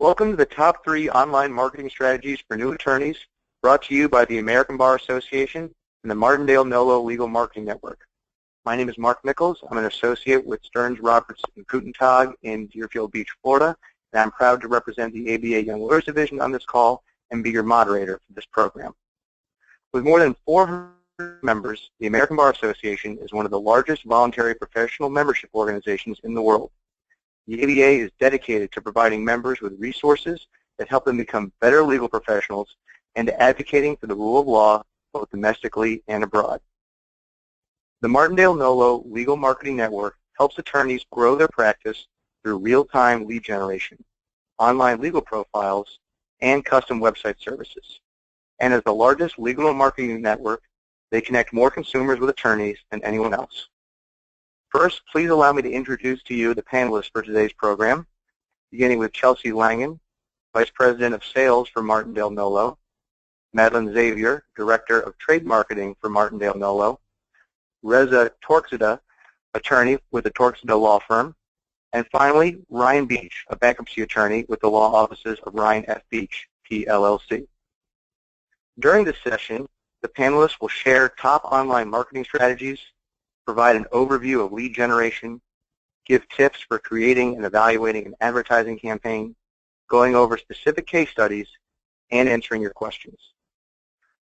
Welcome to the Top 3 Online Marketing Strategies for New Attorneys, brought to you by the American Bar Association and the Martindale-Hubbell Legal Marketing Network. My name is Mark Nichols. I'm an associate with Stearns, Roberts & Kutentag in Deerfield Beach, Florida, and I'm proud to represent the ABA Young Lawyers Division on this call and be your moderator for this program. With more than 400 members, the American Bar Association is one of the largest voluntary professional membership organizations in the world. The ABA is dedicated to providing members with resources that help them become better legal professionals and to advocating for the rule of law both domestically and abroad. The Martindale-Hubbell Legal Marketing Network helps attorneys grow their practice through real-time lead generation, online legal profiles, and custom website services. And as the largest legal marketing network, they connect more consumers with attorneys than anyone else. First, please allow me to introduce to you the panelists for today's program, beginning with Chelsea Langen, Vice President of Sales for Martindale-Hubbell, Madeline Xavier, Director of Trade Marketing for Martindale-Hubbell, Reza Torkzadeh, attorney with the Torkzadeh Law Firm, and finally, Ryan Beach, a bankruptcy attorney with the law offices of Ryan F. Beach, PLLC. During this session, the panelists will share top online marketing strategies, provide an overview of lead generation, give tips for creating and evaluating an advertising campaign, going over specific case studies, and answering your questions.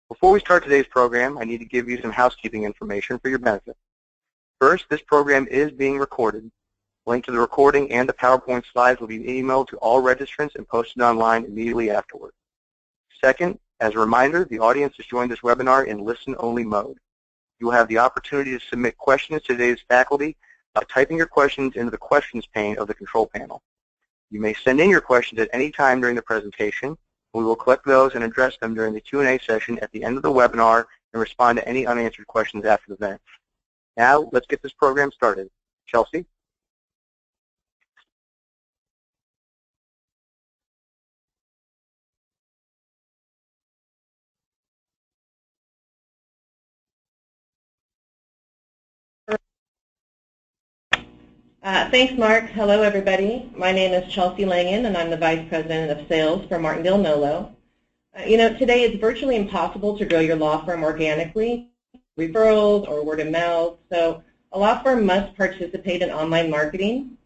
Before we start today's program, I need to give you some housekeeping information for your benefit. First, this program is being recorded. Link to the recording and the PowerPoint slides will be emailed to all registrants and posted online immediately afterward. Second, as a reminder, the audience has joined this webinar in listen-only mode. You will have the opportunity to submit questions to today's faculty by typing your questions into the questions pane of the control panel. You may send in your questions at any time during the presentation. We will collect those and address them during the Q&A session at the end of the webinar and respond to any unanswered questions after the event. Now, let's get this program started. Chelsea? Thanks, Mark. Hello, everybody. My name is Chelsea Langen, and I'm the Vice President of Sales for Martindale-Hubbell. Today it's virtually impossible to grow your law firm organically, referrals or word of mouth, so a law firm must participate in online marketing.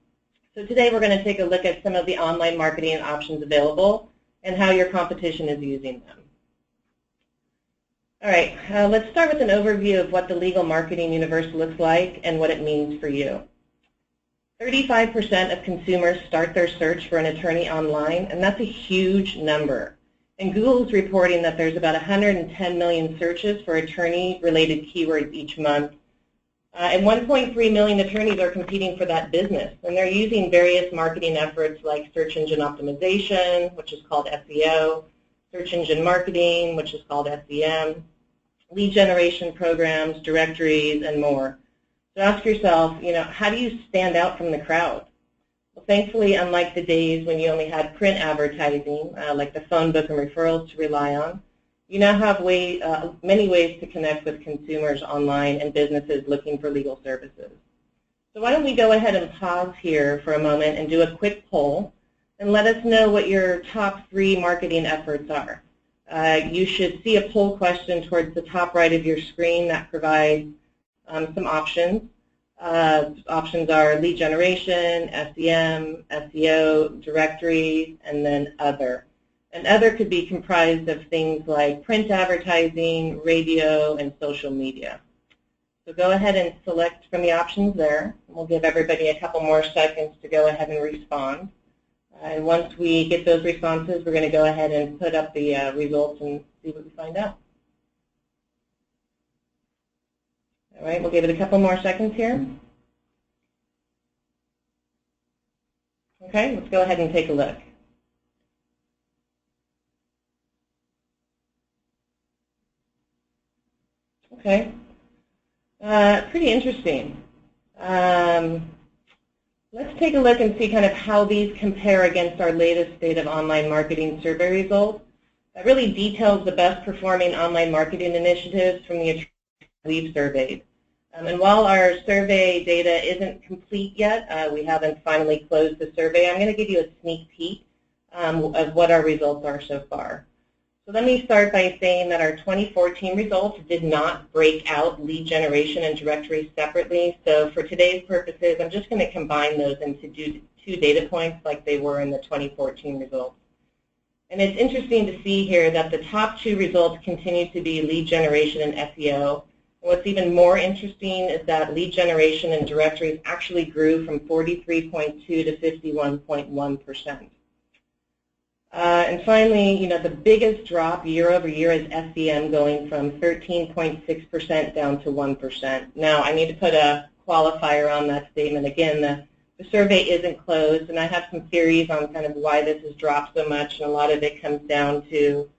So today we're going to take a look at some of the online marketing options available and how your competition is using them. All right, let's start with an overview of what the legal marketing universe looks like and what it means for you. 35% of consumers start their search for an attorney online, and that's a huge number. And Google's reporting that there's about 110 million searches for attorney-related keywords each month. And 1.3 million attorneys are competing for that business, and they're using various marketing efforts like search engine optimization, which is called SEO, search engine marketing, which is called SEM, lead generation programs, directories, and more. So ask yourself, how do you stand out from the crowd? Well, thankfully, unlike the days when you only had print advertising, like the phone book and referrals to rely on, you now have many ways to connect with consumers online and businesses looking for legal services. So why don't we go ahead and pause here for a moment and do a quick poll and let us know what your top 3 marketing efforts are. You should see a poll question towards the top right of your screen that provides some options. Options are lead generation, SEM, SEO, directories, and then other. And other could be comprised of things like print advertising, radio, and social media. So go ahead and select from the options there. We'll give everybody a couple more seconds to go ahead and respond. And once we get those responses, we're going to go ahead and put up the results and see what we find out. All right, we'll give it a couple more seconds here. Okay, let's go ahead and take a look. Okay, pretty interesting. Let's take a look and see kind of how these compare against our latest State of Online Marketing survey results. That really details the best performing online marketing initiatives from the attorneys we've surveyed. And while our survey data isn't complete yet, we haven't finally closed the survey, I'm going to give you a sneak peek of what our results are so far. So let me start by saying that our 2014 results did not break out lead generation and directories separately. So for today's purposes, I'm just going to combine those into two data points like they were in the 2014 results. And it's interesting to see here that the top two results continue to be lead generation and SEO. And what's even more interesting is that lead generation and directories actually grew from 43.2 to 51.1%. And finally, the biggest drop year over year is SEM going from 13.6% down to 1%. Now, I need to put a qualifier on that statement. Again, the survey isn't closed, and I have some theories on kind of why this has dropped so much, and a lot of it comes down to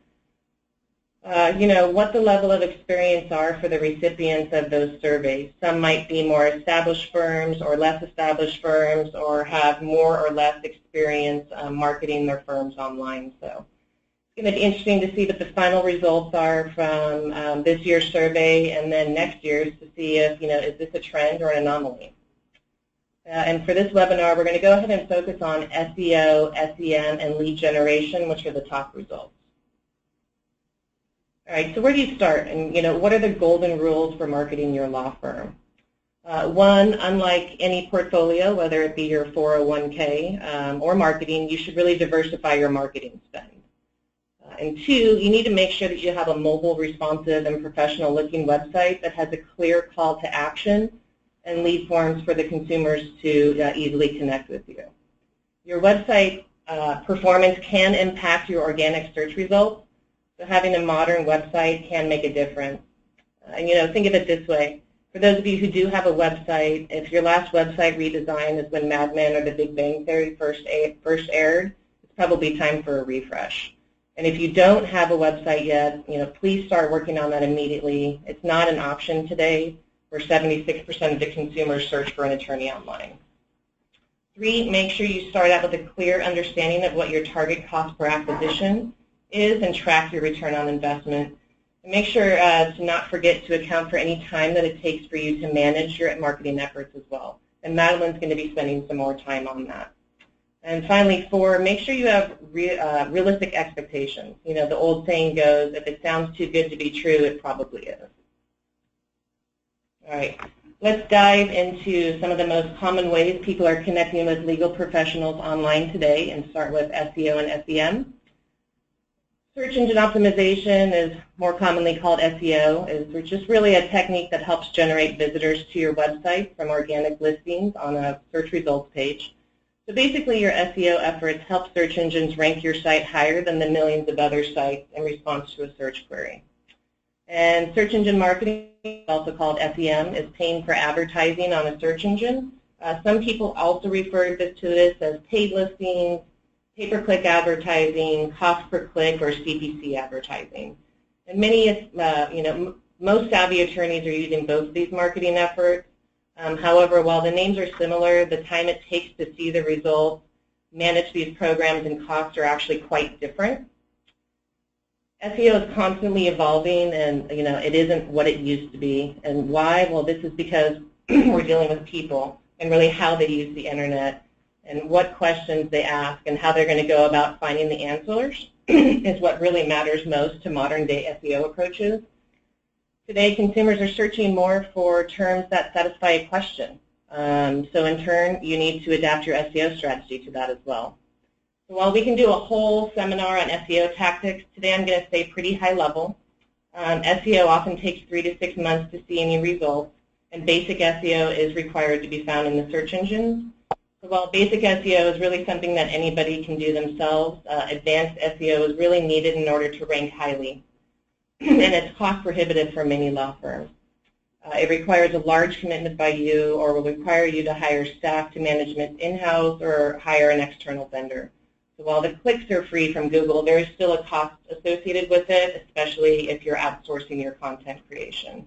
what the level of experience are for the recipients of those surveys. Some might be more established firms or less established firms or have more or less experience marketing their firms online. So it's going to be interesting to see what the final results are from this year's survey and then next year's to see if, is this a trend or an anomaly. And for this webinar, we're going to go ahead and focus on SEO, SEM, and lead generation, which are the top results. All right, so where do you start? And, what are the golden rules for marketing your law firm? One, unlike any portfolio, whether it be your 401k or marketing, you should really diversify your marketing spend. And two, you need to make sure that you have a mobile, responsive, and professional-looking website that has a clear call to action and lead forms for the consumers to easily connect with you. Your website performance can impact your organic search results. So having a modern website can make a difference. And think of it this way. For those of you who do have a website, if your last website redesign is when Mad Men or The Big Bang Theory first aired, it's probably time for a refresh. And if you don't have a website yet, please start working on that immediately. It's not an option today, where 76% of the consumers search for an attorney online. 3, make sure you start out with a clear understanding of what your target cost per acquisition is and track your return on investment. And make sure to not forget to account for any time that it takes for you to manage your marketing efforts as well. And Madeline's going to be spending some more time on that. And finally, 4, make sure you have realistic expectations. The old saying goes, if it sounds too good to be true, it probably is. All right, let's dive into some of the most common ways people are connecting with legal professionals online today and start with SEO and SEM. Search engine optimization is more commonly called SEO. It's just really a technique that helps generate visitors to your website from organic listings on a search results page. So basically your SEO efforts help search engines rank your site higher than the millions of other sites in response to a search query. And search engine marketing, also called SEM, is paying for advertising on a search engine. Some people also refer to this as paid listings, pay-per-click advertising, cost per click, or CPC advertising. And many, most savvy attorneys are using both of these marketing efforts. However, while the names are similar, the time it takes to see the results, manage these programs, and costs are actually quite different. SEO is constantly evolving, and it isn't what it used to be. And why? Well, this is because we're dealing with people and really how they use the internet and what questions they ask and how they're going to go about finding the answers is what really matters most to modern-day SEO approaches. Today, consumers are searching more for terms that satisfy a question. So in turn, you need to adapt your SEO strategy to that as well. So while we can do a whole seminar on SEO tactics, today I'm going to stay pretty high level. SEO often takes 3 to 6 months to see any results, and basic SEO is required to be found in the search engines. So while basic SEO is really something that anybody can do themselves, advanced SEO is really needed in order to rank highly. And it's cost prohibitive for many law firms. It requires a large commitment by you or will require you to hire staff to manage it in-house or hire an external vendor. So while the clicks are free from Google, there is still a cost associated with it, especially if you're outsourcing your content creation.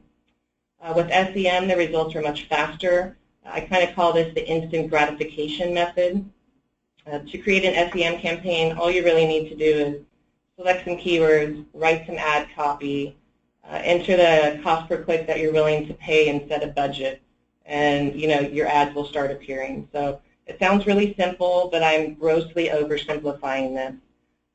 With SEM, the results are much faster. I kind of call this the instant gratification method. To create an SEM campaign, all you really need to do is select some keywords, write some ad copy, enter the cost per click that you're willing to pay and set a budget, and your ads will start appearing. So It sounds really simple, but I'm grossly oversimplifying this.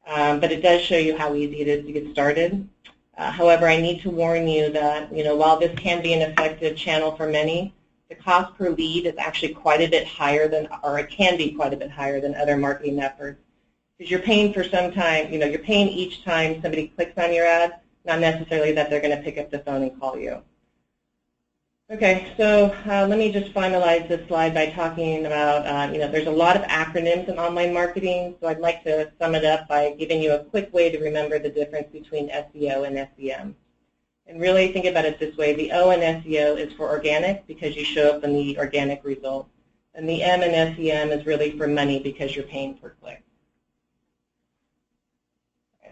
But it does show you how easy it is to get started. However, I need to warn you that, while this can be an effective channel for many, the cost per lead is actually quite a bit higher than, or it can be quite a bit higher than other marketing efforts. Because you're paying for some time, you're paying each time somebody clicks on your ad, not necessarily that they're going to pick up the phone and call you. Okay, so let me just finalize this slide by talking about, there's a lot of acronyms in online marketing, so I'd like to sum it up by giving you a quick way to remember the difference between SEO and SEM. And really think about it this way, the O in SEO is for organic because you show up in the organic result, and the M in SEM is really for money because you're paying per click.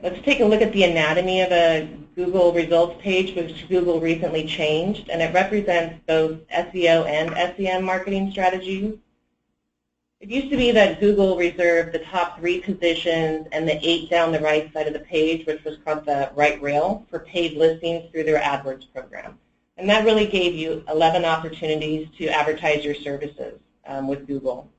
Let's take a look at the anatomy of a Google results page, which Google recently changed, and it represents both SEO and SEM marketing strategies. It used to be that Google reserved the top 3 positions and the 8 down the right side of the page, which was called the right rail, for paid listings through their AdWords program. And that really gave you 11 opportunities to advertise your services with Google.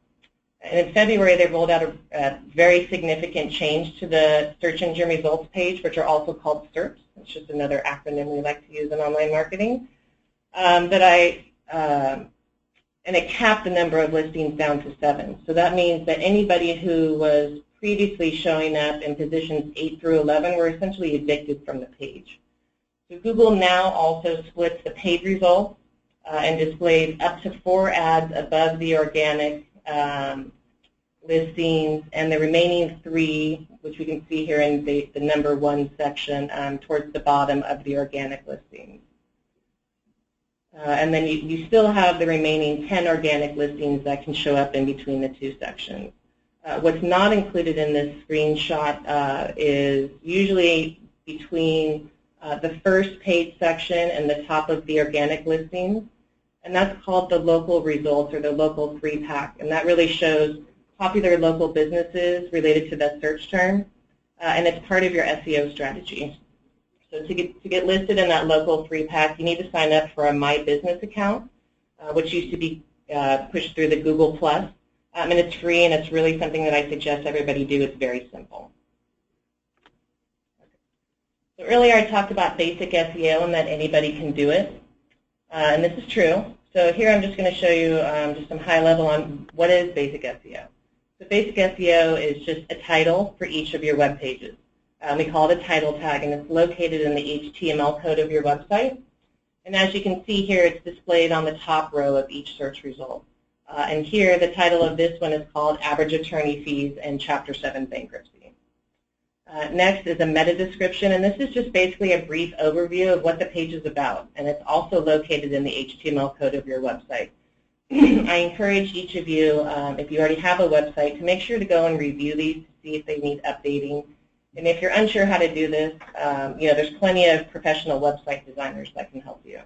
And in February, they rolled out a very significant change to the search engine results page, which are also called SERPs. It's just another acronym we like to use in online marketing. And it capped the number of listings down to 7. So that means that anybody who was previously showing up in positions 8 through 11 were essentially evicted from the page. So Google now also splits the paid results and displays up to 4 ads above the organic listings, and the remaining 3, which we can see here in the number 1 section, towards the bottom of the organic listings. And then you still have the remaining 10 organic listings that can show up in between the 2 sections. What's not included in this screenshot is usually between the first paid section and the top of the organic listings. And that's called the local results, or the local 3-pack. And that really shows popular local businesses related to that search term. And it's part of your SEO strategy. So to get listed in that local 3-pack, you need to sign up for a My Business account, which used to be pushed through the Google+. And it's free, and it's really something that I suggest everybody do. It's very simple. So earlier I talked about basic SEO and that anybody can do it. And this is true. So here I'm just going to show you just some high level on what is basic SEO. So basic SEO is just a title for each of your web pages. We call it a title tag, and it's located in the HTML code of your website. And as you can see here, it's displayed on the top row of each search result. And here, the title of this one is called Average Attorney Fees and Chapter 7 Bankruptcy. Next is a meta description, and this is just basically a brief overview of what the page is about, and it's also located in the HTML code of your website. I encourage each of you, if you already have a website, to make sure to go and review these to see if they need updating. And if you're unsure how to do this, there's plenty of professional website designers that can help you.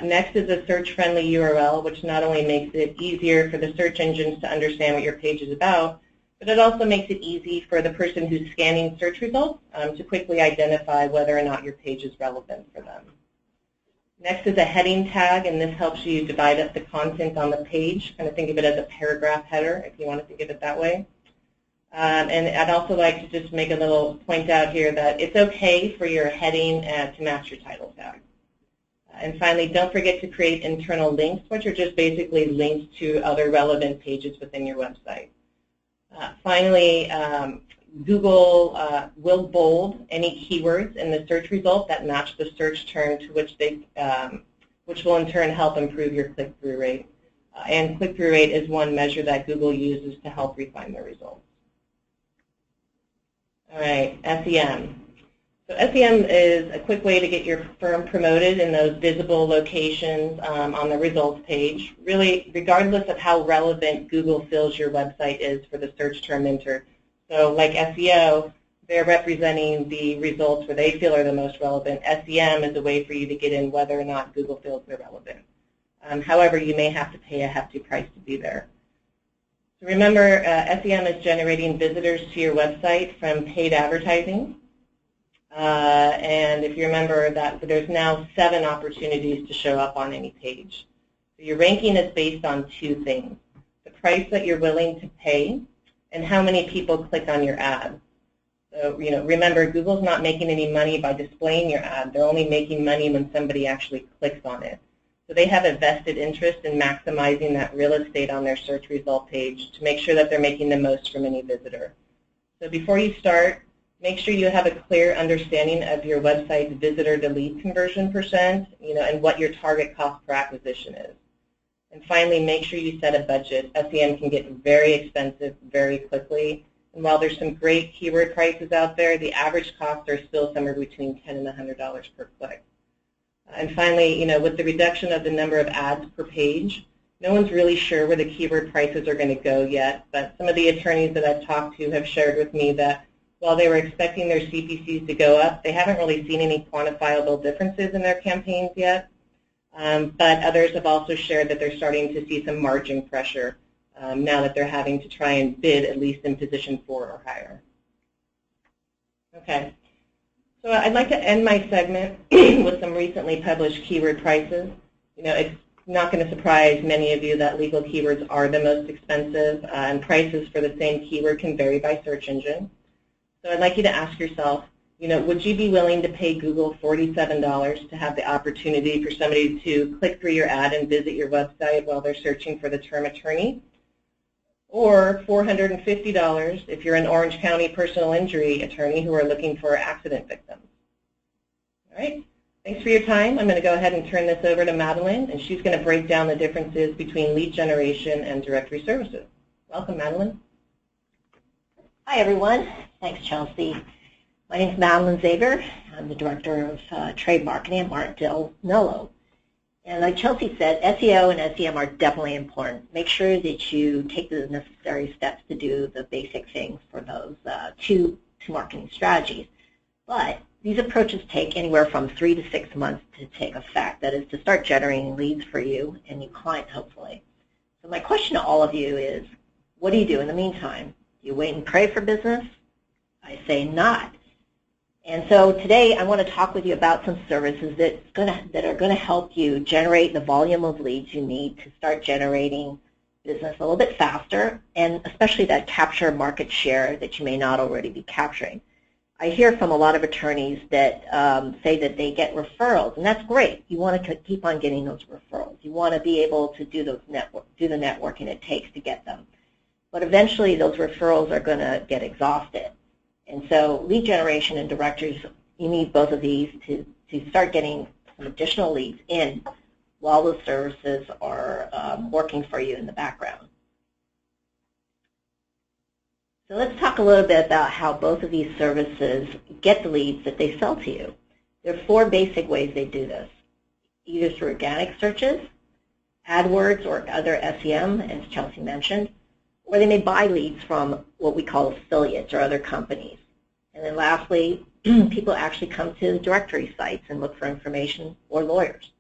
Next is a search-friendly URL, which not only makes it easier for the search engines to understand what your page is about, but it also makes it easy for the person who's scanning search results to quickly identify whether or not your page is relevant for them. Next is a heading tag, and this helps you divide up the content on the page. Kind of think of it as a paragraph header, if you want to think of it that way. And I'd also like to just make a little point out here that it's okay for your heading to match your title tag. And finally, don't forget to create internal links, which are just basically links to other relevant pages within your website. Finally, Google will bold any keywords in the search result that match the search term to which will in turn help improve your click-through rate. And click-through rate is one measure that Google uses to help refine their results. All right, SEM. So SEM is a quick way to get your firm promoted in those visible locations on the results page, really regardless of how relevant Google feels your website is for the search term entered. So like SEO, they're representing the results where they feel are the most relevant. SEM is a way for you to get in whether or not Google feels they're relevant. However, you may have to pay a hefty price to be there. So remember, SEM is generating visitors to your website from paid advertising. And if you remember that there's now 7 opportunities to show up on any page. So your ranking is based on 2 things. The price that you're willing to pay and how many people click on your ad. So, remember, Google's not making any money by displaying your ad. They're only making money when somebody actually clicks on it. So they have a vested interest in maximizing that real estate on their search result page to make sure that they're making the most from any visitor. So before you start, make sure you have a clear understanding of your website's visitor to lead conversion percent, and what your target cost per acquisition is. And finally, make sure you set a budget. SEM can get very expensive very quickly. And while there's some great keyword prices out there, the average costs are still somewhere between $10 and $100 per click. And finally, with the reduction of the number of ads per page, no one's really sure where the keyword prices are going to go yet. But some of the attorneys that I've talked to have shared with me that while they were expecting their CPCs to go up, they haven't really seen any quantifiable differences in their campaigns yet. But others have also shared that they're starting to see some margin pressure now that they're having to try and bid at least in position 4 or higher. Okay, so I'd like to end my segment with some recently published keyword prices. It's not going to surprise many of you that legal keywords are the most expensive, and prices for the same keyword can vary by search engine. So I'd like you to ask yourself, would you be willing to pay Google $47 to have the opportunity for somebody to click through your ad and visit your website while they're searching for the term attorney? Or $450 if you're an Orange County personal injury attorney who are looking for accident victims? All right, thanks for your time. I'm going to go ahead and turn this over to Madeline, and she's going to break down the differences between lead generation and directory services. Welcome, Madeline. Hi, everyone. Thanks, Chelsea. My name is Madeline Zager. I'm the Director of Trade Marketing at Martindale-Hubbell. And like Chelsea said, SEO and SEM are definitely important. Make sure that you take the necessary steps to do the basic things for those two marketing strategies. But these approaches take anywhere from 3 to 6 months to take effect. That is to start generating leads for you and your client, hopefully. So my question to all of you is, what do you do in the meantime? Do you wait and pray for business? I say not. And so today I want to talk with you about some services that are going to help you generate the volume of leads you need to start generating business a little bit faster, and especially that capture market share that you may not already be capturing. I hear from a lot of attorneys that say that they get referrals, and that's great. You want to keep on getting those referrals. You want to be able to do the networking it takes to get them. But eventually those referrals are going to get exhausted. And so lead generation and directories, you need both of these to start getting some additional leads in while those services are working for you in the background. So let's talk a little bit about how both of these services get the leads that they sell to you. There are 4 basic ways they do this, either through organic searches, AdWords or other SEM, as Chelsea mentioned, or they may buy leads from what we call affiliates or other companies. And then lastly, people actually come to the directory sites and look for information or lawyers.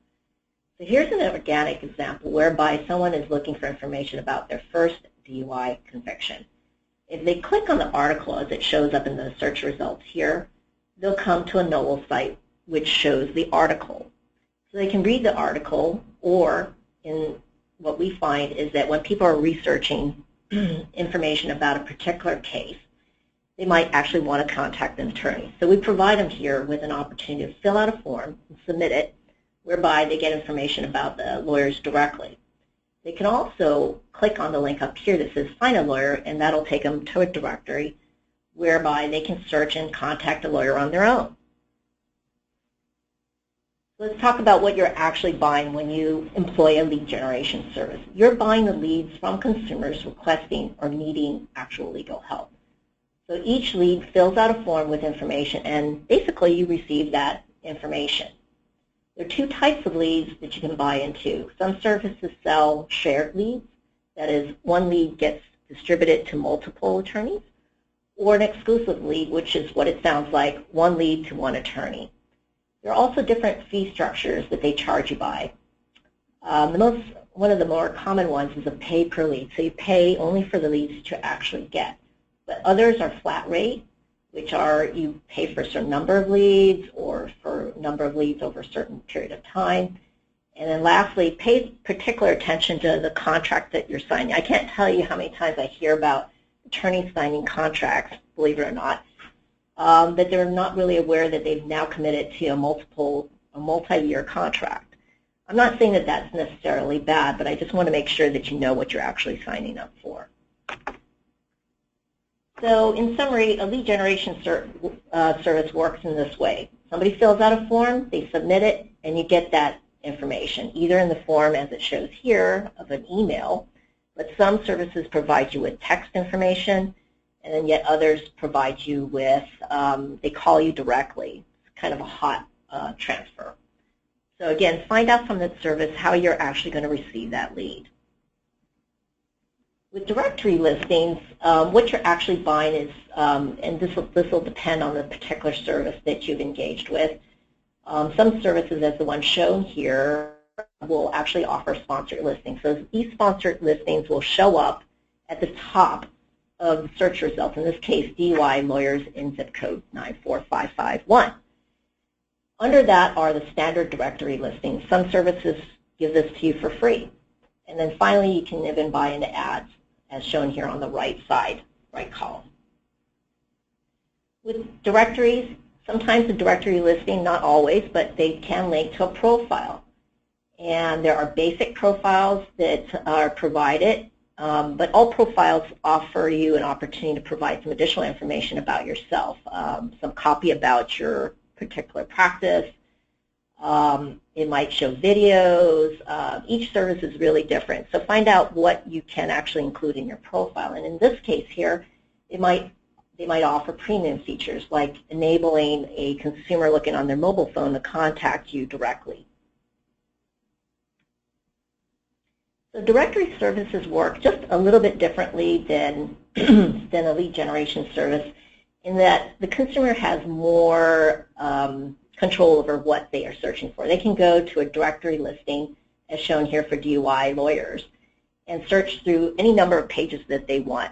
So here's an organic example whereby someone is looking for information about their first DUI conviction. If they click on the article as it shows up in the search results here, they'll come to a NOLA site which shows the article. So they can read the article, or in what we find is that when people are researching information about a particular case, they might actually want to contact an attorney. So we provide them here with an opportunity to fill out a form and submit it, whereby they get information about the lawyers directly. They can also click on the link up here that says Find a Lawyer, and that'll take them to a directory whereby they can search and contact a lawyer on their own. Let's talk about what you're actually buying when you employ a lead generation service. You're buying the leads from consumers requesting or needing actual legal help. So each lead fills out a form with information, and basically you receive that information. There are 2 types of leads that you can buy into. Some services sell shared leads, that is, one lead gets distributed to multiple attorneys, or an exclusive lead, which is what it sounds like, one lead to one attorney. There are also different fee structures that they charge you by. One of the more common ones is a pay per lead. So you pay only for the leads that you actually get. But others are flat rate, which are you pay for a certain number of leads or for a number of leads over a certain period of time. And then lastly, pay particular attention to the contract that you're signing. I can't tell you how many times I hear about attorneys signing contracts, believe it or not, that they're not really aware that they've now committed to a multi-year contract. I'm not saying that that's necessarily bad, but I just want to make sure that you know what you're actually signing up for. So in summary, a lead generation service works in this way. Somebody fills out a form, they submit it, and you get that information, either in the form as it shows here of an email, but some services provide you with text information, and then yet others provide you with, they call you directly. It's kind of a hot transfer. So again, find out from the service how you're actually going to receive that lead. With directory listings, what you're actually buying is, and this will depend on the particular service that you've engaged with. Some services, as the one shown here, will actually offer sponsored listings. So these sponsored listings will show up at the top of the search results, in this case, DUI lawyers in zip code 94551. Under that are the standard directory listings. Some services give this to you for free. And then finally, you can even buy into ads, as shown here on the right side, right column. With directories, sometimes the directory listing, not always, but they can link to a profile. And there are basic profiles that are provided, but all profiles offer you an opportunity to provide some additional information about yourself, some copy about your particular practice. It might show videos. Each service is really different. So find out what you can actually include in your profile. And in this case here, they might offer premium features like enabling a consumer looking on their mobile phone to contact you directly. So directory services work just a little bit differently than a lead generation service in that the consumer has more control over what they are searching for. They can go to a directory listing, as shown here for DUI lawyers, and search through any number of pages that they want.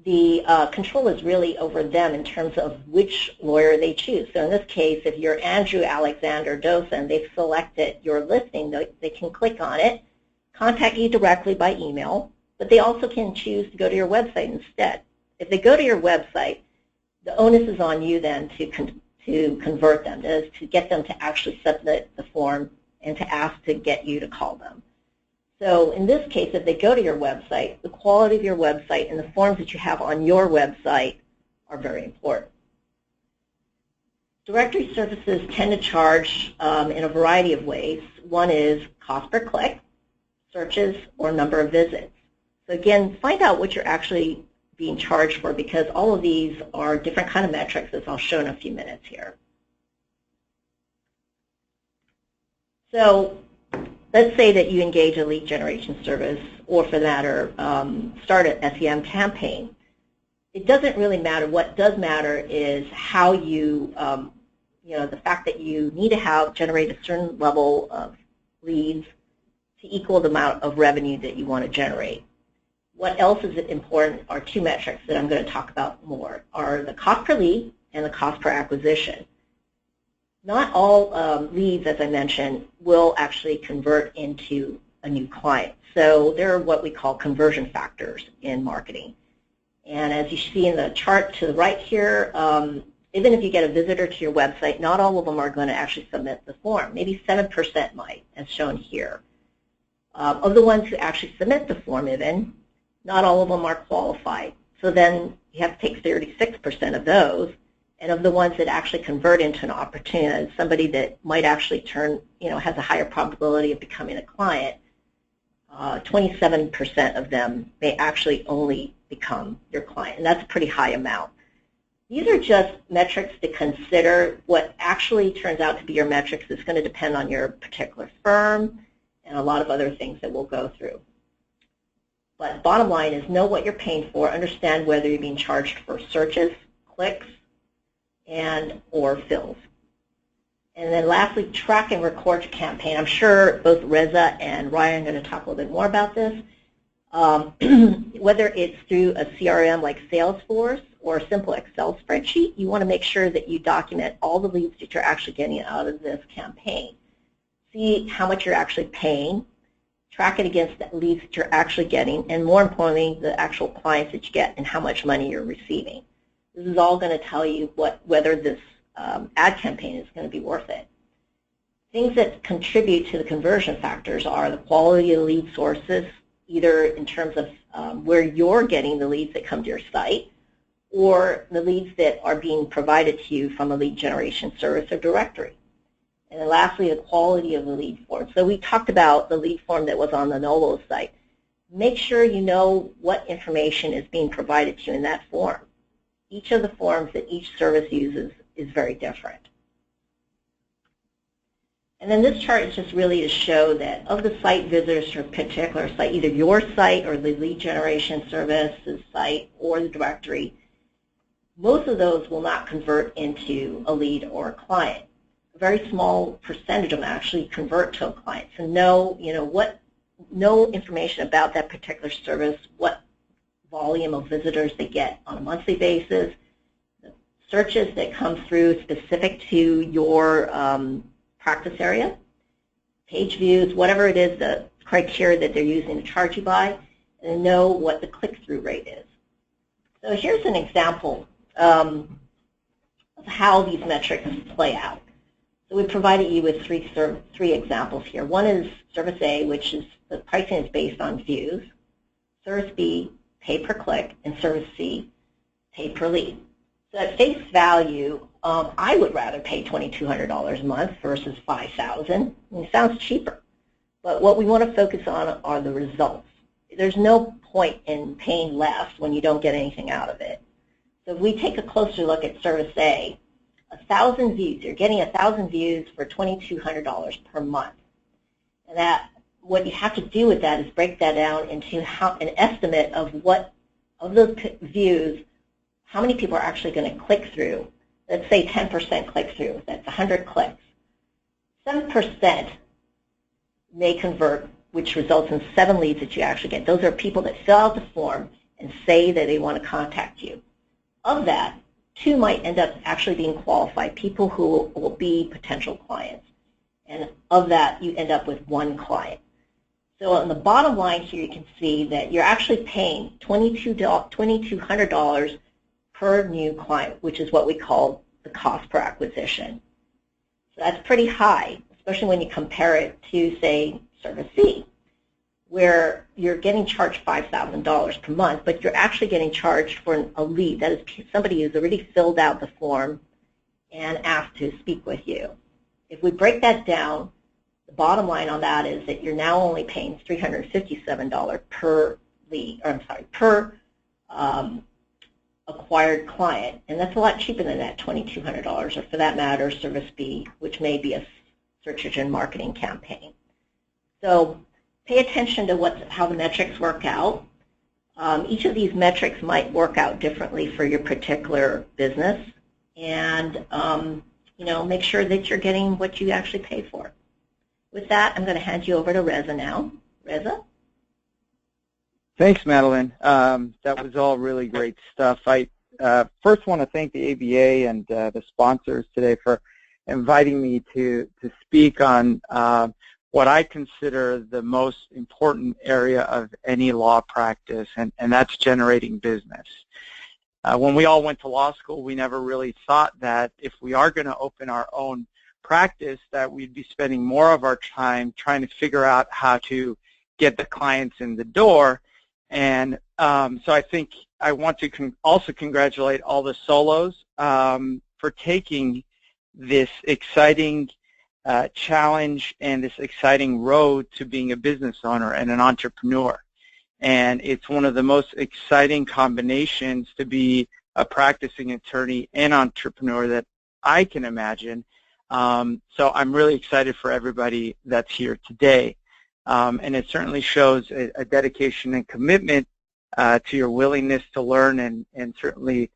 The control is really over them in terms of which lawyer they choose. So in this case, if you're Andrew Alexander Dosa and they've selected your listing, they can click on it, contact you directly by email, but they also can choose to go to your website instead. If they go to your website, the onus is on you then to convert them, to get them to actually submit the form and to ask to get you to call them. So in this case, if they go to your website, the quality of your website and the forms that you have on your website are very important. Directory services tend to charge in a variety of ways. One is cost per click, searches, or number of visits. So again, find out what you're actually being charged for, because all of these are different kind of metrics, as I'll show in a few minutes here. So let's say that you engage a lead generation service, or for that matter, start an SEM campaign. It doesn't really matter. What does matter is how you, the fact that you need to generate a certain level of leads to equal the amount of revenue that you want to generate. What else is important are two metrics that I'm going to talk about more, are the cost per lead and the cost per acquisition. Not all leads, as I mentioned, will actually convert into a new client. So there are what we call conversion factors in marketing. And as you see in the chart to the right here, even if you get a visitor to your website, not all of them are going to actually submit the form. Maybe 7% might, as shown here. Of the ones who actually submit the form even, not all of them are qualified. So then you have to take 36% of those, and of the ones that actually convert into an opportunity, somebody that might actually turn, has a higher probability of becoming a client, 27% of them may actually only become your client, and that's a pretty high amount. These are just metrics to consider. What actually turns out to be your metrics is going to depend on your particular firm and a lot of other things that we'll go through. But bottom line is know what you're paying for, understand whether you're being charged for searches, clicks, or fills. And then lastly, track and record your campaign. I'm sure both Reza and Ryan are going to talk a little bit more about this. Whether it's through a CRM like Salesforce or a simple Excel spreadsheet, you want to make sure that you document all the leads that you're actually getting out of this campaign. see how much you're actually paying, track it against the leads that you're actually getting, and more importantly, the actual clients that you get and how much money you're receiving. This is all going to tell you whether this ad campaign is going to be worth it. Things that contribute to the conversion factors are the quality of the lead sources, either in terms of where you're getting the leads that come to your site, or the leads that are being provided to you from a lead generation service or directory. And then lastly, the quality of the lead form. So we talked about the lead form that was on the NOLO site. Make sure you know what information is being provided to you in that form. Each of the forms that each service uses is very different. And then this chart is just really to show that of the site visitors to a particular site, either your site or the lead generation service's site or the directory, most of those will not convert into a lead or a client. A very small percentage of them actually convert to a client. So know information about that particular service, what volume of visitors they get on a monthly basis, the searches that come through specific to your practice area, page views, whatever it is, the criteria that they're using to charge you by, and know what the click-through rate is. So here's an example of how these metrics play out. So we provided you with three examples here. One is Service A, which is the pricing is based on views. Service B, pay per click, and Service C, pay per lead. So at face value, I would rather pay $2,200 a month versus $5,000. It sounds cheaper, but what we want to focus on are the results. There's no point in paying less when you don't get anything out of it. So if we take a closer look at Service A, 1,000 views, you're getting 1,000 views for $2,200 per month. And that, what you have to do with that is break that down into an estimate of what, of those views, how many people are actually going to click through. Let's say 10% click through, that's 100 clicks. 7% may convert, which results in 7 leads that you actually get. Those are people that fill out the form and say that they want to contact you. Of that, 2 might end up actually being qualified, people who will be potential clients. And of that, you end up with 1 client. So on the bottom line here, you can see that you're actually paying $2,200 per new client, which is what we call the cost per acquisition. So that's pretty high, especially when you compare it to, say, Service C, where you're getting charged $5,000 per month, but you're actually getting charged for a lead. That is somebody who's already filled out the form and asked to speak with you. If we break that down, the bottom line on that is that you're now only paying $357 per lead, or I'm sorry, per acquired client, and that's a lot cheaper than that $2,200, or for that matter, Service B, which may be a search engine marketing campaign. So pay attention to how the metrics work out. Each of these metrics might work out differently for your particular business, and make sure that you're getting what you actually pay for. With that, I'm going to hand you over to Reza now. Reza? Thanks, Madeline. That was all really great stuff. I first want to thank the ABA and the sponsors today for inviting me to speak on what I consider the most important area of any law practice, and that's generating business. When we all went to law school, we never really thought that if we are going to open our own practice, that we'd be spending more of our time trying to figure out how to get the clients in the door. And so I think I want to also congratulate all the solos for taking this exciting challenge and this exciting road to being a business owner and an entrepreneur. And it's one of the most exciting combinations to be a practicing attorney and entrepreneur that I can imagine. So I'm really excited for everybody that's here today. And it certainly shows a dedication and commitment to your willingness to learn and certainly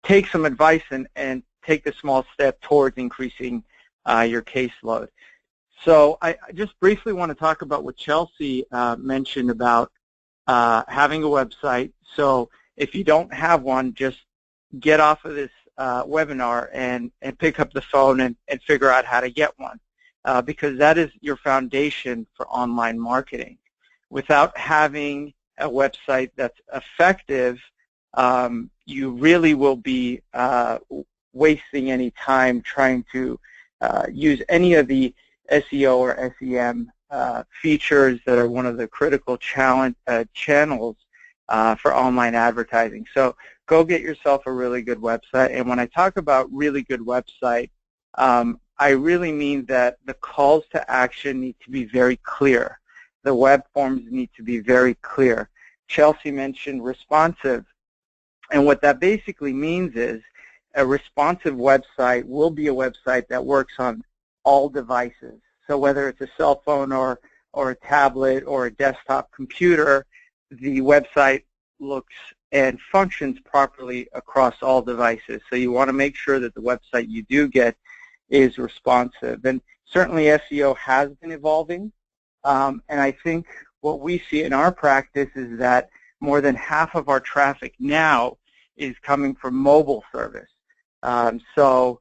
take some advice and take the small step towards increasing your caseload. So I just briefly want to talk about what Chelsea mentioned about having a website. So if you don't have one, just get off of this webinar and pick up the phone and figure out how to get one, because that is your foundation for online marketing. Without having a website that's effective, you really will be wasting any time trying to use any of the SEO or SEM features that are one of the critical channels for online advertising. So go get yourself a really good website. And when I talk about really good website, I really mean that the calls to action need to be very clear. The web forms need to be very clear. Chelsea mentioned responsive. And what that basically means is a responsive website will be a website that works on all devices. So whether it's a cell phone or a tablet or a desktop computer, the website looks and functions properly across all devices. So you want to make sure that the website you do get is responsive. And certainly SEO has been evolving. And I think what we see in our practice is that more than half of our traffic now is coming from mobile service. So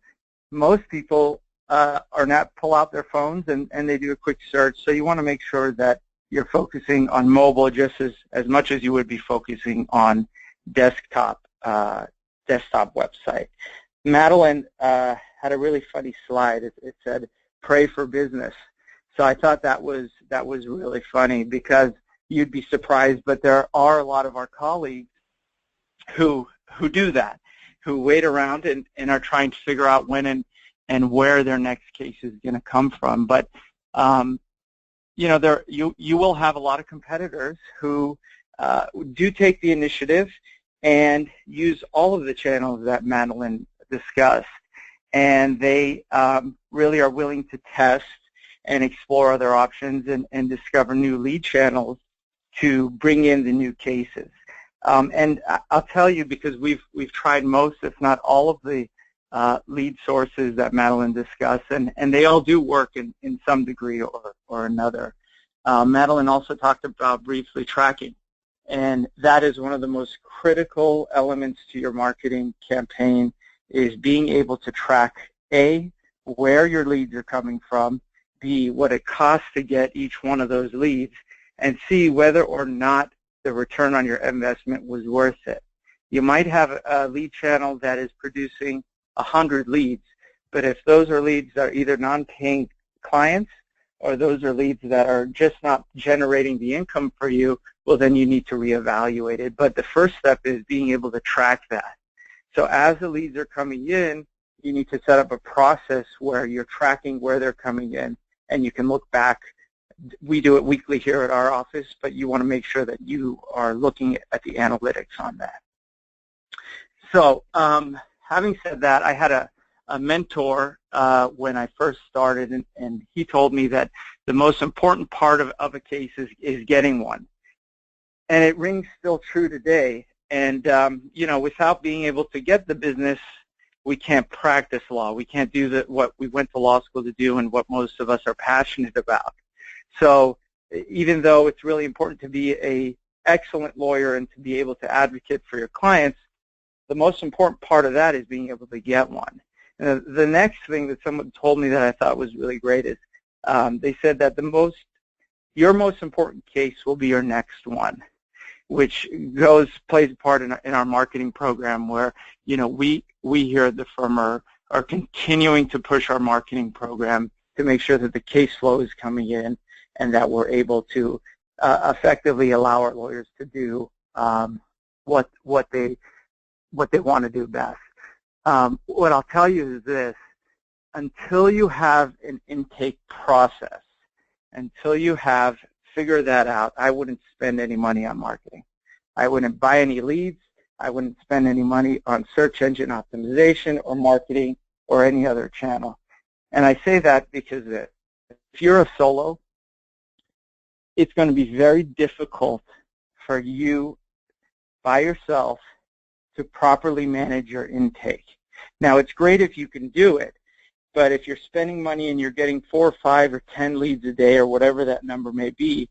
most people are not pull out their phones and they do a quick search. So you want to make sure that you're focusing on mobile just as much as you would be focusing on desktop website. Madeline had a really funny slide. It said, "Pray for business." So I thought that was really funny, because you'd be surprised, but there are a lot of our colleagues who do that, who wait around and are trying to figure out when and where their next case is going to come from. But you know, you will have a lot of competitors who do take the initiative and use all of the channels that Madeline discussed, and they really are willing to test and explore other options and discover new lead channels to bring in the new cases. And I'll tell you, because we've tried most, if not all, of the lead sources that Madeline discussed, and they all do work in some degree or another. Madeline also talked about briefly tracking, and that is one of the most critical elements to your marketing campaign, is being able to track, A, where your leads are coming from, B, what it costs to get each one of those leads, and C, whether or not the return on your investment was worth it. You might have a lead channel that is producing 100 leads, but if those are leads that are either non-paying clients or those are leads that are just not generating the income for you, well, then you need to reevaluate it. But the first step is being able to track that. So as the leads are coming in, you need to set up a process where you're tracking where they're coming in, and you can look back. We do it weekly here at our office, but you want to make sure that you are looking at the analytics on that. So having said that, I had a mentor when I first started, and he told me that the most important part of a case is getting one. And it rings still true today. And, you know, without being able to get the business, we can't practice law. We can't do what we went to law school to do and what most of us are passionate about. So even though it's really important to be an excellent lawyer and to be able to advocate for your clients, the most important part of that is being able to get one. And the next thing that someone told me that I thought was really great is they said that your most important case will be your next one, which plays a part in our marketing program, where, you know, we here at the firm are continuing to push our marketing program to make sure that the case flow is coming in and that we're able to effectively allow our lawyers to do what they want to do best. What I'll tell you is this: until you have an intake process, until you have figured that out, I wouldn't spend any money on marketing. I wouldn't buy any leads. I wouldn't spend any money on search engine optimization or marketing or any other channel. And I say that because if you're a solo, it's going to be very difficult for you by yourself to properly manage your intake. Now, it's great if you can do it, but if you're spending money and you're getting 4 or 5 or 10 leads a day or whatever that number may be,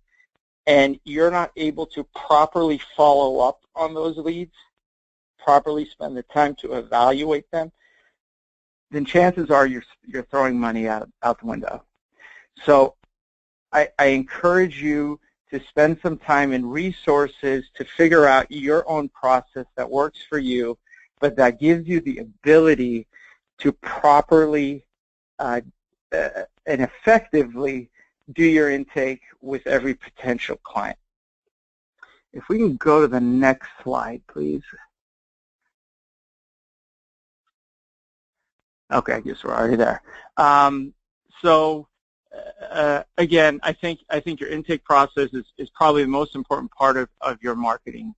and you're not able to properly follow up on those leads, properly spend the time to evaluate them, then chances are you're throwing money out the window. So I encourage you to spend some time and resources to figure out your own process that works for you, but that gives you the ability to properly and effectively do your intake with every potential client. If we can go to the next slide, please. Okay, I guess we're already there. Again, I think your intake process is probably the most important part of your marketing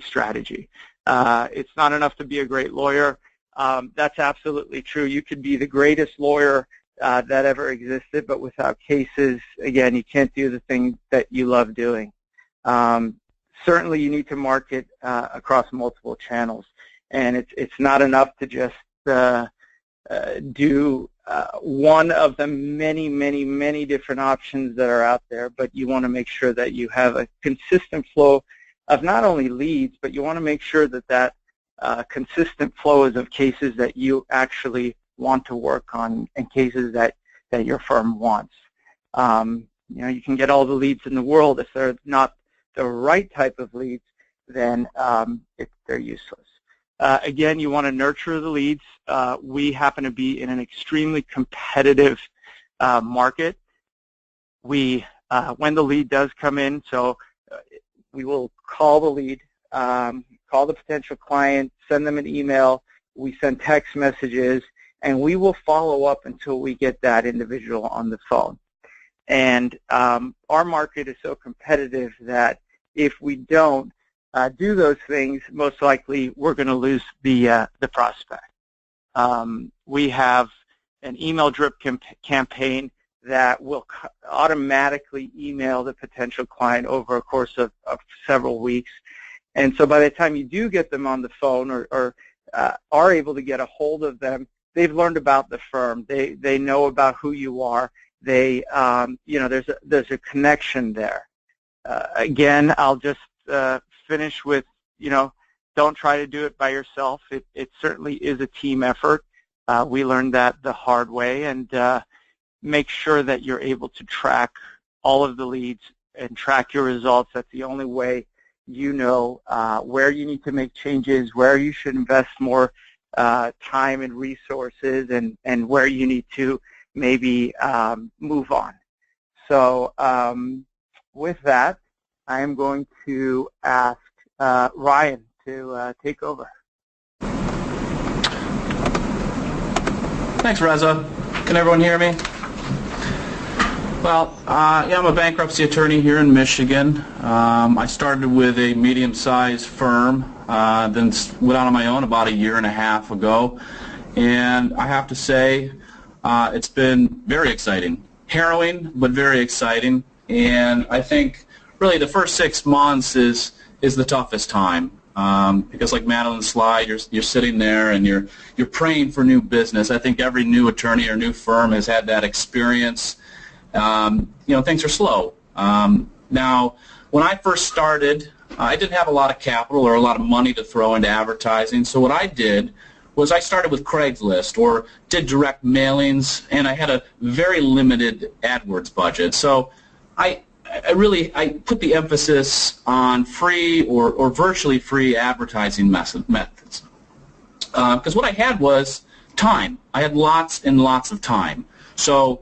strategy. It's not enough to be a great lawyer. That's absolutely true. You could be the greatest lawyer that ever existed, but without cases, again, you can't do the things that you love doing. Certainly, you need to market across multiple channels, and it's not enough to just do one of the many different options that are out there, but you want to make sure that you have a consistent flow of not only leads, but you want to make sure that consistent flow is of cases that you actually want to work on and cases that your firm wants. You can get all the leads in the world. If they're not the right type of leads, then they're useless. Again, you want to nurture the leads. We happen to be in an extremely competitive market. When the lead does come in, so we will call the lead, call the potential client, send them an email, we send text messages, and we will follow up until we get that individual on the phone. And our market is so competitive that if we don't do those things, most likely we're going to lose the prospect. We have an email drip campaign that will automatically email the potential client over a course of several weeks. And so by the time you do get them on the phone or are able to get a hold of them, they've learned about the firm. They know about who you are. There's a connection there. Again, I'll just finish with, don't try to do it by yourself. It certainly is a team effort. We learned that the hard way, and make sure that you're able to track all of the leads and track your results. That's the only way you know where you need to make changes, where you should invest more time and resources, and where you need to maybe move on. So with that, I am going to ask Ryan to take over. Thanks, Reza. Can everyone hear me? Well, I'm a bankruptcy attorney here in Michigan. I started with a medium-sized firm, then went out on my own about 1.5 years ago. And I have to say, it's been very exciting. Harrowing, but very exciting. And I think really the first 6 months is the toughest time. Because like Madeline's slide, you're sitting there and you're praying for new business. I think every new attorney or new firm has had that experience. Things are slow. Now, when I first started, I didn't have a lot of capital or a lot of money to throw into advertising. So what I did was I started with Craigslist or did direct mailings, and I had a very limited AdWords budget. So I put the emphasis on free or virtually free advertising methods. Because what I had was time. I had lots and lots of time. So,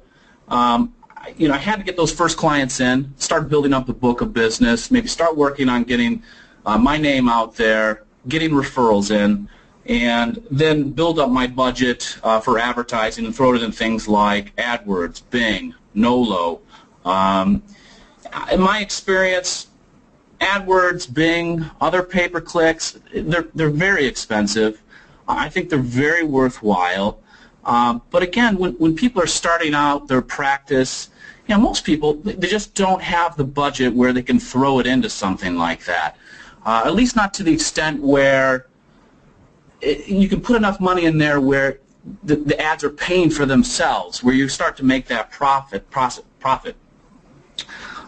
I had to get those first clients in, start building up the book of business, maybe start working on getting my name out there, getting referrals in, and then build up my budget for advertising and throw it in things like AdWords, Bing, Nolo. In my experience, AdWords, Bing, other pay-per-clicks, they're very expensive. I think they're very worthwhile. But again, when people are starting out their practice, most people, they just don't have the budget where they can throw it into something like that. At least not to the extent where you can put enough money in there where the ads are paying for themselves, where you start to make that profit.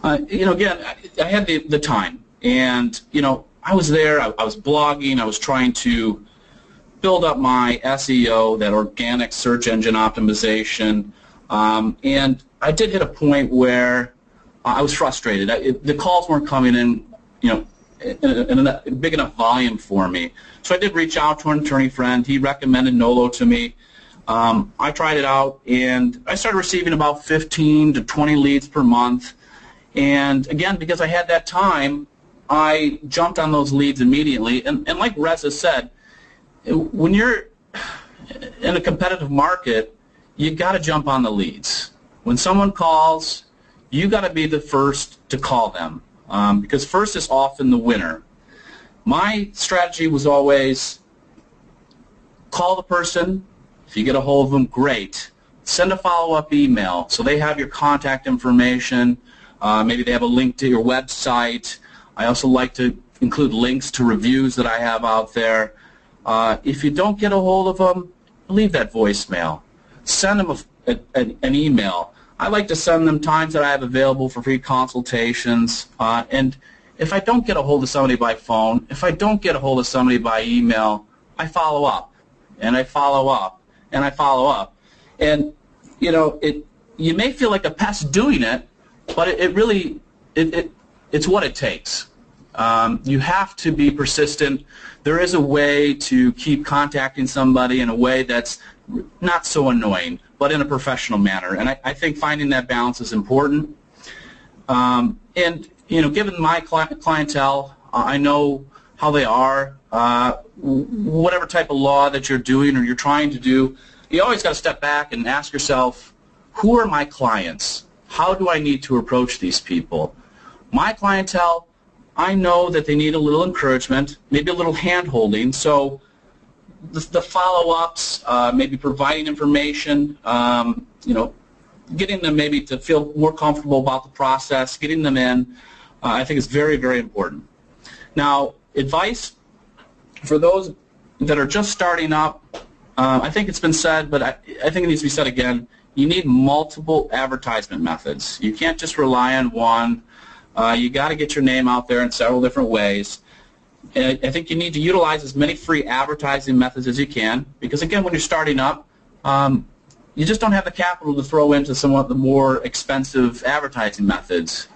Again, I had the time, and I was there, I was blogging, I was trying to build up my SEO, that organic search engine optimization, and I did hit a point where I was frustrated. The calls weren't coming in, in a big enough volume for me. So I did reach out to an attorney friend. He recommended Nolo to me. I tried it out, and I started receiving about 15 to 20 leads per month. And again, because I had that time, I jumped on those leads immediately. And like Reza said, when you're in a competitive market, you got to jump on the leads. When someone calls, you got to be the first to call them, because first is often the winner. My strategy was always call the person. If you get a hold of them, great. Send a follow-up email so they have your contact information. Maybe they have a link to your website. I also like to include links to reviews that I have out there. If you don't get a hold of them, leave that voicemail. Send them an email. I like to send them times that I have available for free consultations. And if I don't get a hold of somebody by phone, if I don't get a hold of somebody by email, I follow up, and I follow up, and I follow up. And, you may feel like a pest doing it, but it's what it takes. You have to be persistent. There is a way to keep contacting somebody in a way that's not so annoying, but in a professional manner. And I think finding that balance is important. And, given my clientele, I know how they are. Whatever type of law that you're doing or you're trying to do, you always got to step back and ask yourself, who are my clients? How do I need to approach these people? My clientele, I know that they need a little encouragement, maybe a little hand-holding, so the follow-ups, maybe providing information, getting them maybe to feel more comfortable about the process, getting them in, I think is very, very important. Now, advice for those that are just starting up, I think it's been said, but I think it needs to be said again, you need multiple advertisement methods. You can't just rely on one. You got to get your name out there in several different ways. And I think you need to utilize as many free advertising methods as you can, because again, when you're starting up, you just don't have the capital to throw into some of the more expensive advertising methods.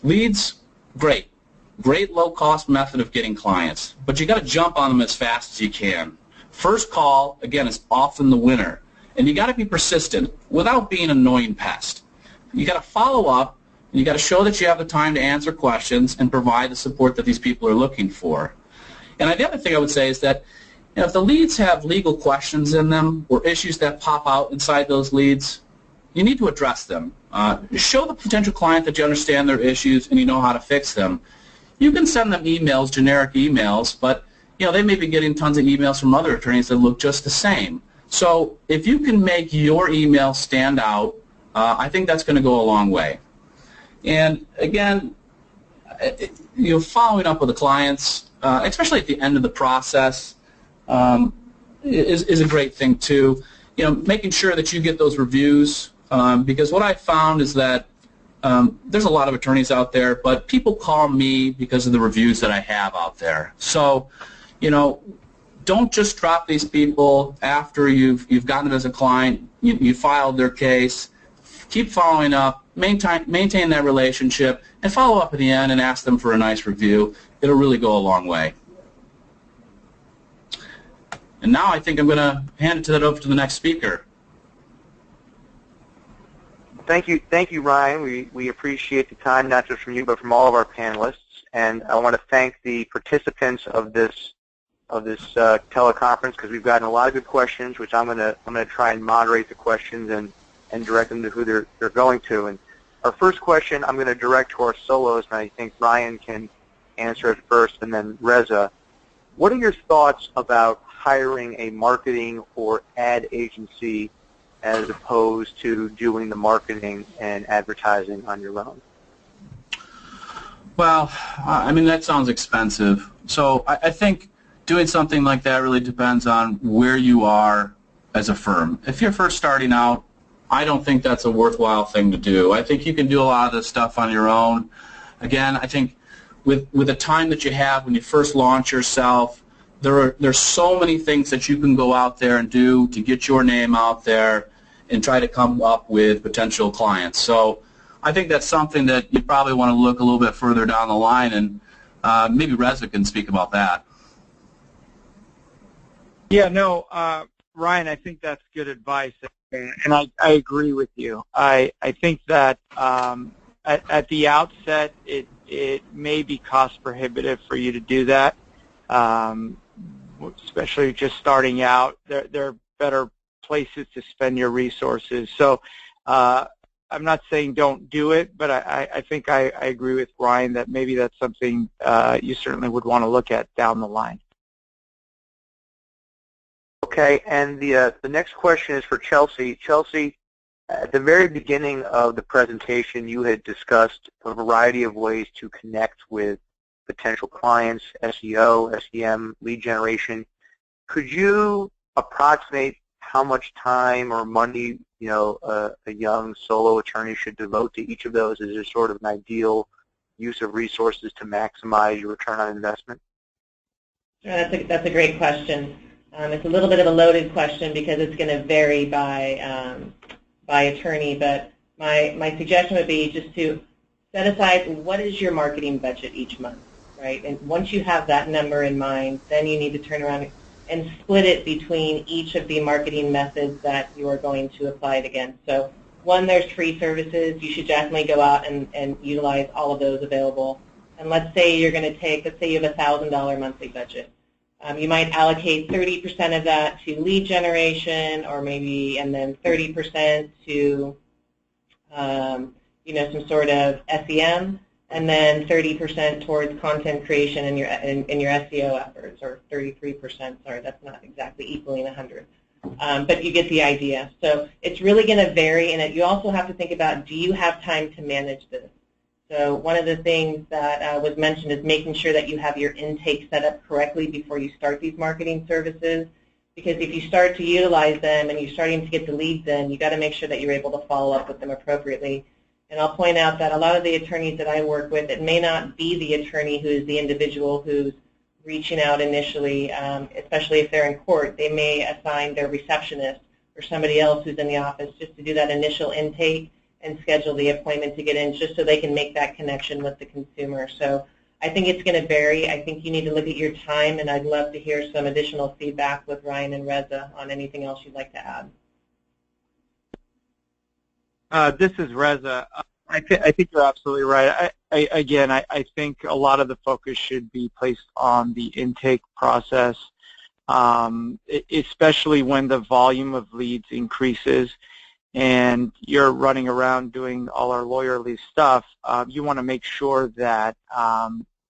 Leads, great low-cost method of getting clients, but you got to jump on them as fast as you can. First call, again, is often the winner, and you got to be persistent without being an annoying pest. You got to follow up. You got to show that you have the time to answer questions and provide the support that these people are looking for. And the other thing I would say is that if the leads have legal questions in them or issues that pop out inside those leads, you need to address them. Show the potential client that you understand their issues and you know how to fix them. You can send them emails, generic emails, but they may be getting tons of emails from other attorneys that look just the same. So if you can make your email stand out, I think that's going to go a long way. And again, following up with the clients, especially at the end of the process, is a great thing too. Making sure that you get those reviews, because what I found is that there's a lot of attorneys out there, but people call me because of the reviews that I have out there. So, don't just drop these people after you've gotten them as a client, you filed their case. Keep following up, maintain that relationship, and follow up at the end and ask them for a nice review. It'll really go a long way. And now I think I'm going to hand it over to the next speaker. Thank you, Ryan. We appreciate the time, not just from you, but from all of our panelists. And I want to thank the participants of this teleconference, because we've gotten a lot of good questions, which I'm going to try and moderate the questions and direct them to who they're going to. And our first question I'm going to direct to our solos, and I think Ryan can answer it first, and then Reza. What are your thoughts about hiring a marketing or ad agency as opposed to doing the marketing and advertising on your own? Well, that sounds expensive. So I think doing something like that really depends on where you are as a firm. If you're first starting out, I don't think that's a worthwhile thing to do. I think you can do a lot of this stuff on your own. Again, I think with the time that you have when you first launch yourself, there's so many things that you can go out there and do to get your name out there and try to come up with potential clients. So I think that's something that you probably want to look a little bit further down the line, and maybe Reza can speak about that. Yeah, no, Ryan, I think that's good advice, and I agree with you. I think that at the outset, it may be cost prohibitive for you to do that, especially just starting out. There are better places to spend your resources. So I'm not saying don't do it, but I think I agree with Ryan that maybe that's something you certainly would want to look at down the line. Okay, and the next question is for Chelsea. Chelsea, at the very beginning of the presentation, you had discussed a variety of ways to connect with potential clients, SEO, SEM, lead generation. Could you approximate how much time or money a young solo attorney should devote to each of those? Is there sort of an ideal use of resources to maximize your return on investment? That's a great question. It's a little bit of a loaded question because it's going to vary by attorney, but my suggestion would be just to set aside what is your marketing budget each month, right? And once you have that number in mind, then you need to turn around and split it between each of the marketing methods that you are going to apply it against. So one, there's free services. You should definitely go out and utilize all of those available. And let's say you're going to let's say you have a $1,000 monthly budget. You might allocate 30% of that to lead generation, or maybe, and then 30% to, some sort of SEM, and then 30% towards content creation in your SEO efforts, or 33%. Sorry, that's not exactly equaling 100, but you get the idea. So it's really going to vary, and you also have to think about, do you have time to manage this? So one of the things that was mentioned is making sure that you have your intake set up correctly before you start these marketing services, because if you start to utilize them and you're starting to get the leads in, you've got to make sure that you're able to follow up with them appropriately. And I'll point out that a lot of the attorneys that I work with, it may not be the attorney who is the individual who's reaching out initially, especially if they're in court. They may assign their receptionist or somebody else who's in the office just to do that initial intake and schedule the appointment to get in, just so they can make that connection with the consumer. So I think it's going to vary. I think you need to look at your time, and I'd love to hear some additional feedback with Ryan and Reza on anything else you'd like to add. This is Reza. I think you're absolutely right. I think a lot of the focus should be placed on the intake process, especially when the volume of leads increases and you're running around doing all our lawyerly stuff. You want to make sure that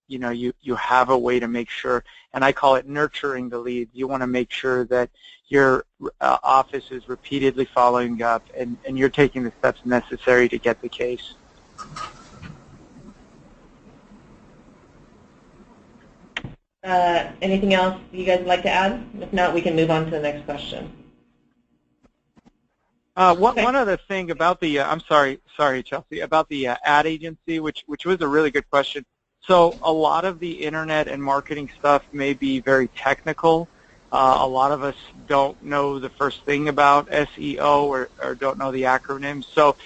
you have a way to make sure, and I call it nurturing the leads. You want to make sure that your office is repeatedly following up, and you're taking the steps necessary to get the case. Anything else you guys would like to add? If not, we can move on to the next question. One other thing about the, I'm sorry, Chelsea, about the ad agency, which was a really good question. So a lot of the internet and marketing stuff may be very technical. A lot of us don't know the first thing about SEO or don't know the acronyms. So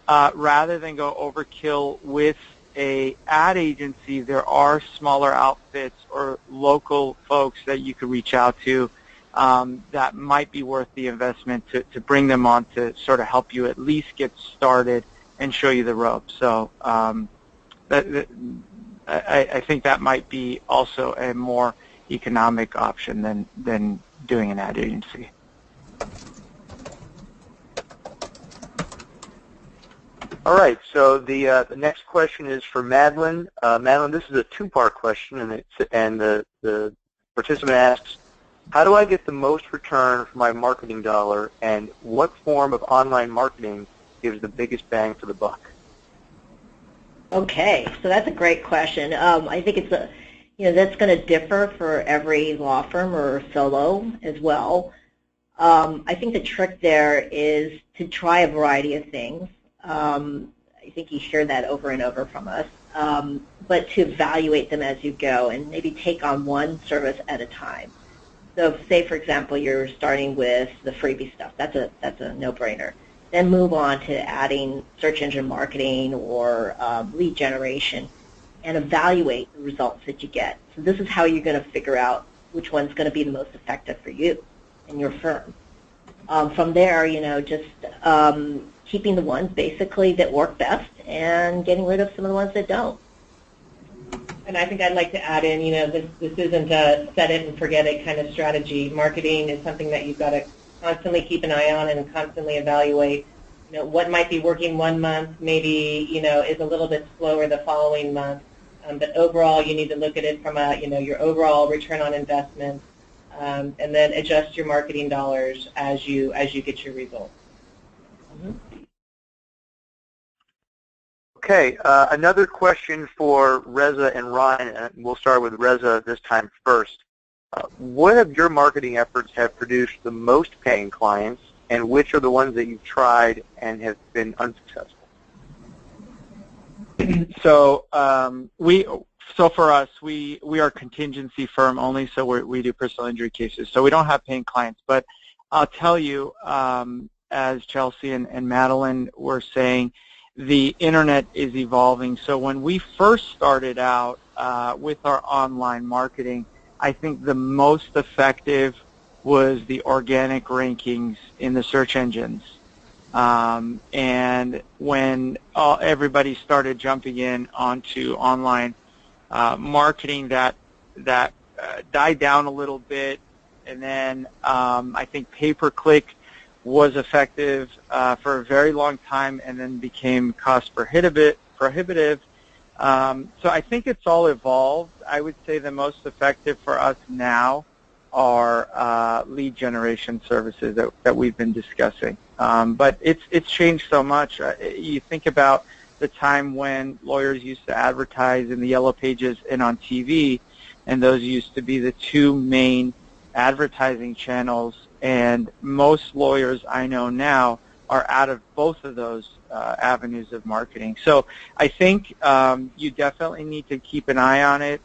rather than go overkill with a ad agency, there are smaller outfits or local folks that you could reach out to that might be worth the investment to bring them on to sort of help you at least get started and show you the ropes. So I think that might be also a more economic option than doing an ad agency. All right, so the next question is for Madeline. Madeline, this is a two-part question, and the participant asks, how do I get the most return for my marketing dollar, and what form of online marketing gives the biggest bang for the buck? Okay, so that's a great question. I think it's that's going to differ for every law firm or solo as well. I think the trick there is to try a variety of things. I think you hear that over and over from us. but to evaluate them as you go and maybe take on one service at a time. So say, for example, you're starting with the freebie stuff. That's a no-brainer. Then move on to adding search engine marketing or lead generation and evaluate the results that you get. So this is how you're going to figure out which one's going to be the most effective for you and your firm. From there, just keeping the ones basically that work best and getting rid of some of the ones that don't. And I think I'd like to add in, this isn't a set it and forget it kind of strategy. Marketing is something that you've got to constantly keep an eye on and constantly evaluate. What might be working one month maybe, is a little bit slower the following month. But overall, you need to look at it from your overall return on investment, and then adjust your marketing dollars as you get your results. Mm-hmm. Okay, another question for Reza and Ryan, and we'll start with Reza this time first. What of your marketing efforts have produced the most paying clients, and which are the ones that you've tried and have been unsuccessful? So for us, we are a contingency firm only, so we do personal injury cases. So we don't have paying clients. But I'll tell you, as Chelsea and Madeline were saying, the Internet is evolving. So when we first started out with our online marketing, I think the most effective was the organic rankings in the search engines. And when everybody started jumping in onto online marketing, that died down a little bit. And then I think pay-per-click was effective for a very long time and then became cost prohibitive. So I think it's all evolved. I would say the most effective for us now are lead generation services that we've been discussing. But it's changed so much. You think about the time when lawyers used to advertise in the yellow pages and on TV, and those used to be the two main advertising channels, and most lawyers I know now are out of both of those avenues of marketing. So I think you definitely need to keep an eye on it,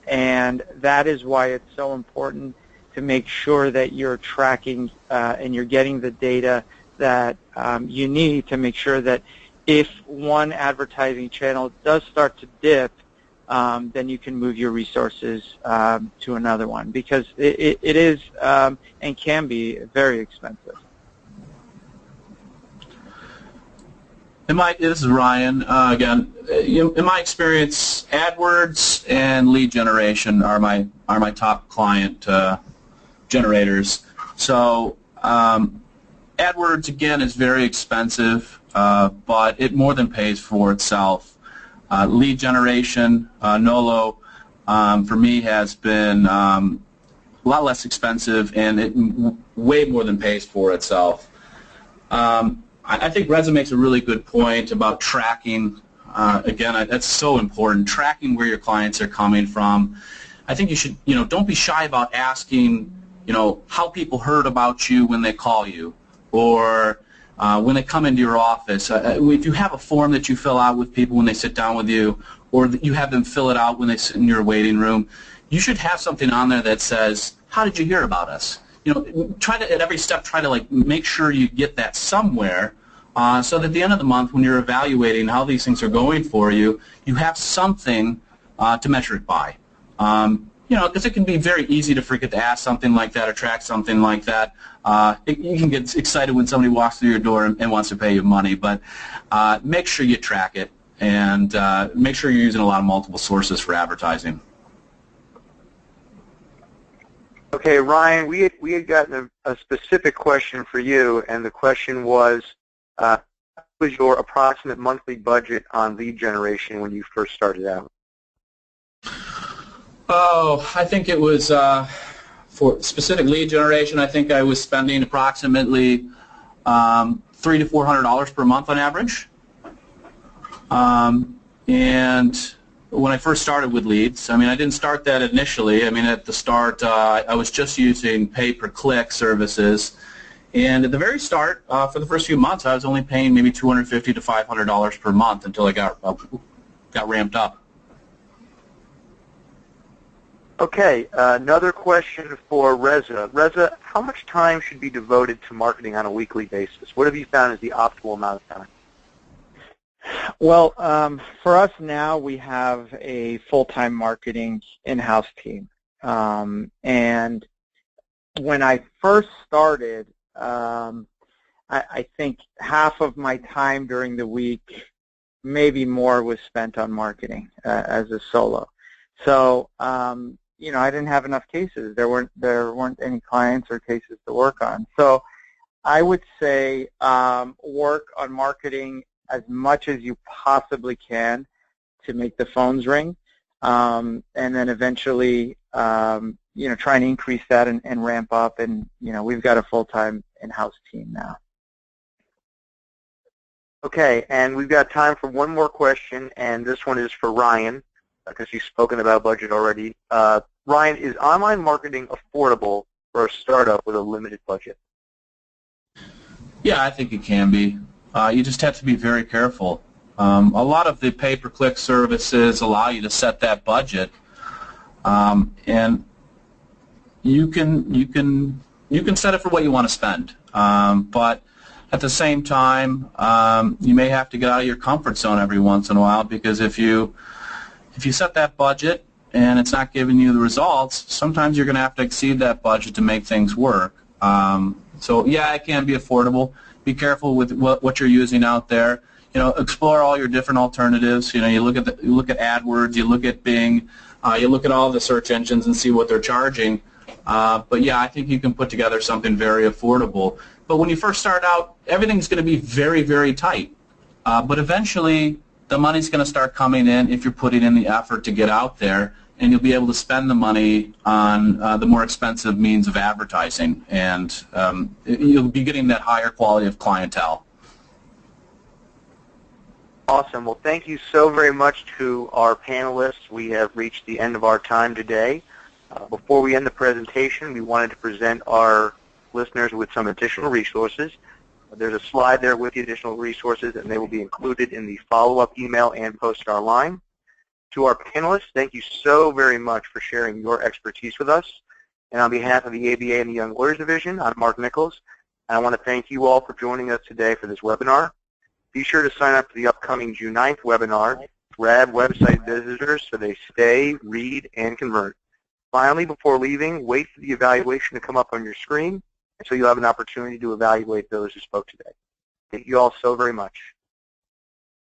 and that is why it's so important to make sure that you're tracking and you're getting the data that you need to make sure that if one advertising channel does start to dip, then you can move your resources to another one, because it is and can be very expensive. This is Ryan again. In my experience, AdWords and lead generation are my top client generators. So AdWords again is very expensive, but it more than pays for itself. Lead generation, Nolo, for me has been a lot less expensive, and it way more than pays for itself. I think Reza makes a really good point about tracking. Again, that's so important, tracking where your clients are coming from. I think you should, don't be shy about asking, how people heard about you when they call you, or when they come into your office. If you have a form that you fill out with people when they sit down with you, or that you have them fill it out when they sit in your waiting room, you should have something on there that says, how did you hear about us? Try to, at every step, try to make sure you get that somewhere, so that at the end of the month, when you're evaluating how these things are going for you, you have something to measure it by. Because it can be very easy to forget to ask something like that or track something like that. You can get excited when somebody walks through your door and wants to pay you money, but make sure you track it, and make sure you're using a lot of multiple sources for advertising. Okay, Ryan, we had gotten a specific question for you, and the question was, what was your approximate monthly budget on lead generation when you first started out? Oh, I think it was, for specific lead generation, I think I was spending approximately $300 to $400 per month on average. And when I first started with leads, I didn't start that initially. At the start, I was just using pay-per-click services. And at the very start, for the first few months, I was only paying maybe $250 to $500 per month until I got got ramped up. Okay, another question for Reza. Reza, how much time should be devoted to marketing on a weekly basis? What have you found is the optimal amount of time? Well, for us now, we have a full-time marketing in-house team. And when I first started, I think half of my time during the week, maybe more, was spent on marketing as a solo. So, you know, I didn't have enough cases. There weren't any clients or cases to work on. So I would say work on marketing as much as you possibly can to make the phones ring, and then eventually, you know, try and increase that and ramp up. And, you know, we've got a full-time in-house team now. Okay, and we've got time for one more question, and this one is for Ryan, because you've spoken about budget already. Ryan, is online marketing affordable for a startup with a limited budget? Yeah, I think it can be. You just have to be very careful. A lot of the pay-per-click services allow you to set that budget, and you can set it for what you want to spend. But at the same time, you may have to get out of your comfort zone every once in a while, because if you set that budget and it's not giving you the results, sometimes you're going to have to exceed that budget to make things work. So yeah, it can be affordable. Be careful with what you're using out there. You know, explore all your different alternatives. You know, you look at AdWords, you look at Bing, you look at all the search engines and see what they're charging. But yeah, I think you can put together something very affordable. But when you first start out, everything's going to be very, very tight. But eventually, the money's going to start coming in if you're putting in the effort to get out there, and you'll be able to spend the money on the more expensive means of advertising, and you'll be getting that higher quality of clientele. Awesome. Well, thank you so very much to our panelists. We have reached the end of our time today. Before we end the presentation, we wanted to present our listeners with some additional resources. There's a slide there with the additional resources, and they will be included in the follow-up email and posted online. To our panelists, thank you so very much for sharing your expertise with us. And on behalf of the ABA and the Young Lawyers Division, I'm Mark Nichols, and I want to thank you all for joining us today for this webinar. Be sure to sign up for the upcoming June 9th webinar, grab website visitors so they stay, read, and convert. Finally, before leaving, wait for the evaluation to come up on your screen, and so you'll have an opportunity to evaluate those who spoke today. Thank you all so very much.